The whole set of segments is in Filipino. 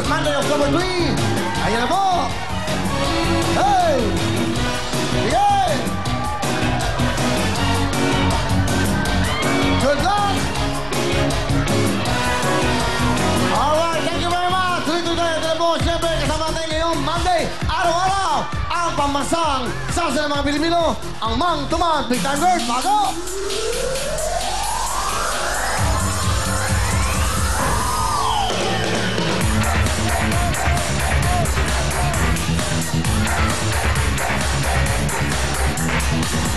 Monday, October 3. Ayan na po. Hey! Yeah! Good luck! Alright, thank you very much. Tuloy-tuloy tayo. Ito na po, siyempre, kasama tayo ngayong Monday. Araw-araw, ang pamasang sasa ng mga Pilipino, ang Mang Tomas Big Time Girls. Bago!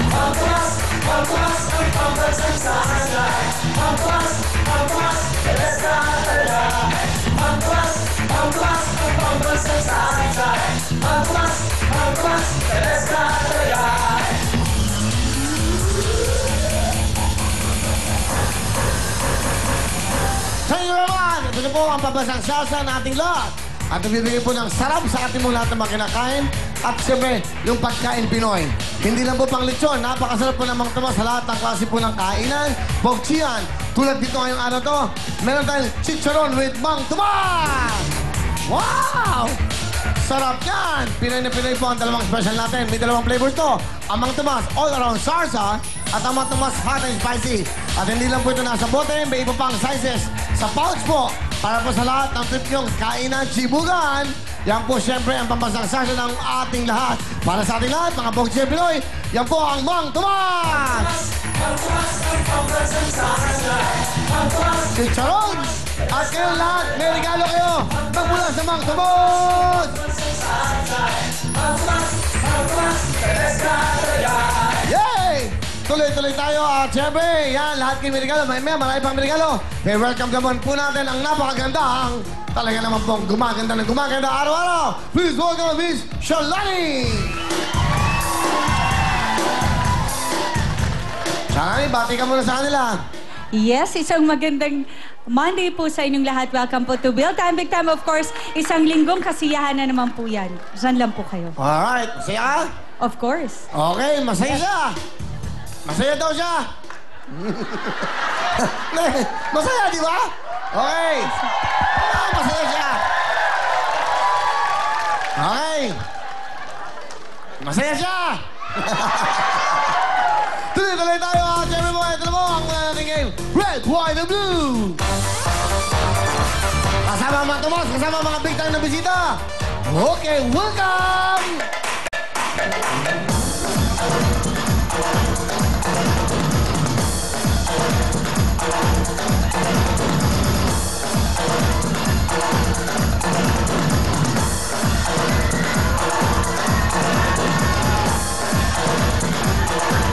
Pampas, pampas, ang pampas ang sasa. Pampas, pampas, teresa talaga. Pampas, pampas, ang pampas ang sasa. Pampas, pampas, teresa talaga. Thank you very much! Ito na po ang pabasang sasa ng ating lahat. At nagbibigay po ng sarap sa ating mga lahat na mga kinakain. At siyempre, yung pagkain Pinoy. Hindi lang po pang lechon. Napakasarap po ng Mang Tomas sa lahat ng klase po ng kainan. Bogchian. Tulad dito ngayong araw to, meron tayong chicharon with Mang Tomas! Wow! Sarap yan! Pinoy na Pinoy po ang dalawang special natin. May dalawang flavors to. Ang Mang Tomas all around sarsa at ang Mang Tomas hot and spicy. At hindi lang po ito nasa bote, may iba pang sizes sa pouch po. Para po sa lahat ng trip yung kainan Chibugan. Yan po siyempre ang pampasang sasa ng ating lahat. Para sa ating lahat, mga Bogchian Pinoy, yan po ang Mang Tomas! Mang Tomas, ang pampas ang sasa. Mang Tomas, Chicharon! At kayong lahat, may regalo kayo magmula sa Mang Tomas! Mang Tomas, teresa talaga. Yay! Tuloy-tuloy tayo at siyempre, yan, lahat kayo may regalo. Marami pang may regalo. Kaya welcome naman po natin ang napakagandang, talaga naman pong gumaganda ng gumaganda araw-araw. Please welcome Miss Shalani! Shalani, bati ka muna sa kanila. Yes, isang magandang Monday po sa inyong lahat. Welcome po to Bill Time, Big Time. Of course, isang linggong kasiyahan na naman po yan. Diyan lang po kayo. Alright, masaya ka? Of course. Okay, masaya siya. Masaya daw siya. Masaya, di ba? Okay. Masaya siya. Okay. Masaya siya. Tuloy-tuloy tayo. Siyempre mo, ito na mo ang nating game. Red, white, and blue. Kasama ang mga Tomas, kasama ang mga big time na bisita. Okay, welcome!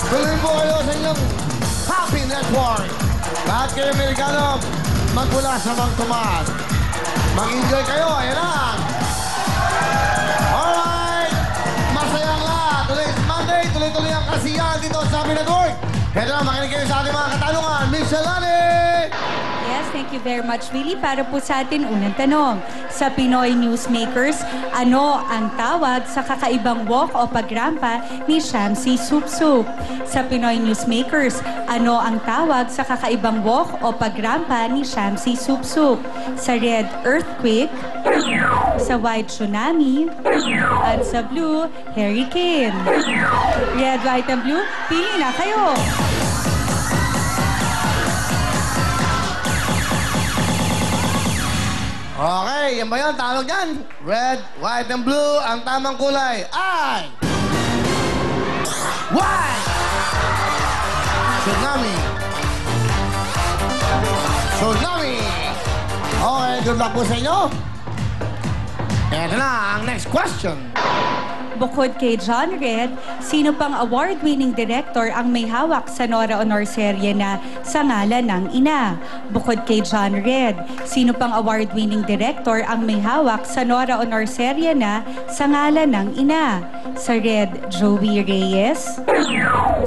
Tuloy po kayo sa inyong Happy Network. Lahat kayo Amerikano, magmula sa Mang Tomas. Mag-enjoy kayo, ayan na. Alright, masayang lahat. Tuloy Monday, tuloy-tuloy ang kasiyahan dito sa Happy Network. Kaya na, makinig kayo sa ating mga katanungan. Miss Shalani! Yes, thank you very much, Willie. Para po sa atin, unang tanong. Sa Pinoy Newsmakers, ano ang tawag sa kakaibang walk o pagrampa ni Shamsi Supsup? Sa Pinoy Newsmakers, ano ang tawag sa kakaibang walk o pagrampa ni Shamsi Supsup? Sa red, earthquake. Sa white, tsunami. At sa blue, hurricane. Red, white, and blue, pili na kayo. Okay, yan ba yun? Tawag yan? Red, white, and blue. Ang tamang kulay ay... White! Tsunami. Tsunami. Okay, good luck po sa inyo. Eto na, ang next question. Bukod kay John Red, sino pang award-winning director ang may hawak sa Nora Honor serye na Sa Ngalan ng Ina? Bukod kay John Red, sino pang award-winning director ang may hawak sa Nora Honor serye na Sa Ngalan ng Ina? Sa red, Joey Reyes.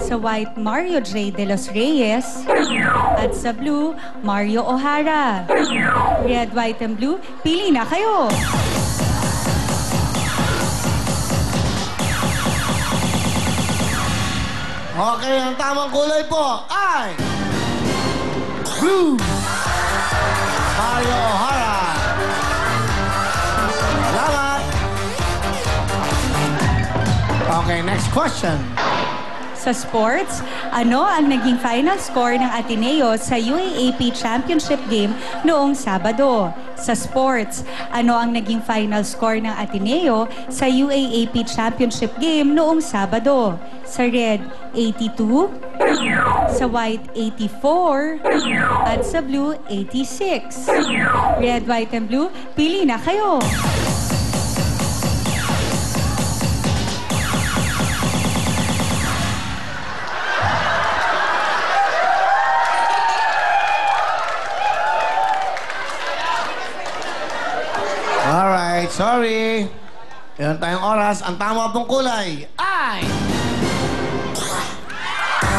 Sa white, Mario J. De Los Reyes. At sa blue, Mario O'Hara. Red, white, and blue, pili na kayo! Okay, ang tamang kulay po ay... Blue! Mario O'Hara. Okay, next question. Sa sports, ano ang naging final score ng Ateneo sa UAAP Championship Game noong Sabado? Sa sports, ano ang naging final score ng Ateneo sa UAAP Championship Game noong Sabado? Sa red, 82, sa white, 84, at sa blue, 86. Red, white, and blue, pili na kayo! Alright, sorry. Meron tayong oras. Ang tama pong kulay ay...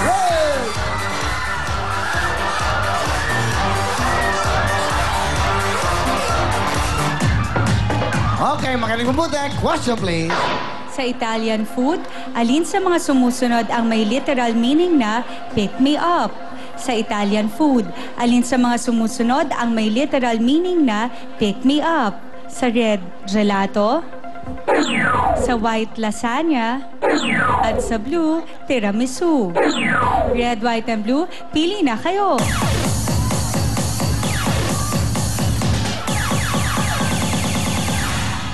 Red! Okay, makinig mabuti. Question, please. Sa Italian food, alin sa mga sumusunod ang may literal meaning na pick me up? Sa Italian food, alin sa mga sumusunod ang may literal meaning na pick me up? Sa red, gelato. Sa white, lasagna. At sa blue, tiramisu. Red, white, and blue, pili na kayo.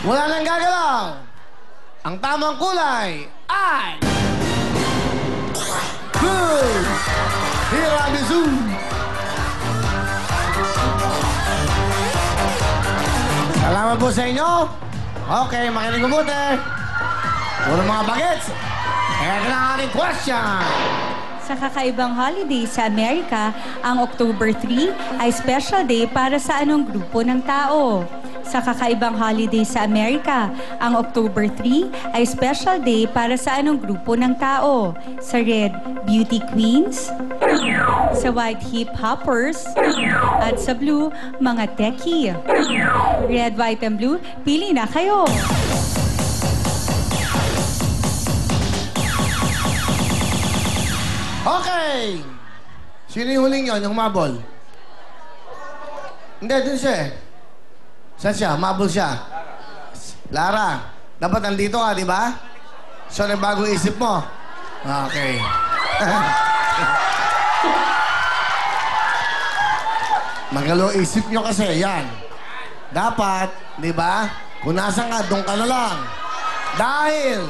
Wala nang gagalaw. Ang tamang kulay ay... Blue! Tiramisu! Salamat po sa inyo. Okay, makinig mabuti. Puro mga bagets. Ito na ang ating question. Sa kakaibang holiday sa Amerika, ang October 3 ay special day para sa anong grupo ng tao? Sa kakaibang holiday sa Amerika, ang October 3 ay special day para sa anong grupo ng tao? Sa red, beauty queens. Sa white, hip hoppers. At sa blue, mga techie. Red, white, and blue, pili na kayo. Okay. Sino yung huling yun, yung humabol? Hindi, dun siya eh. Saan siya? Humabol siya. Lara, dapat nandito ka, di ba? So, nagbago isip mo. Okay. Magalo isip nyo kasi, yan. Dapat, di ba? Kung nasan ka, doon ka na lang. Dahil,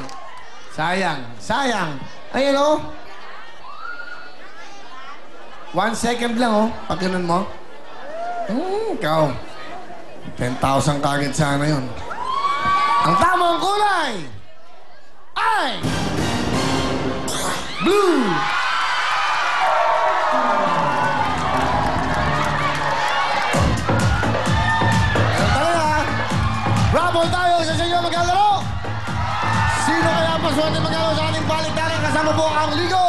sayang. Ayun o. 1 second lang oh, pag ganun mo. Ikaw. 10,000 kagad sana yun. Ang tamang kulay ay... Blue! Ganun talaga. Bravo tayo sa inyo maglalaro. Sino kaya ang paswerte maglalaro sa ating balik-talik kasama po ang Ligo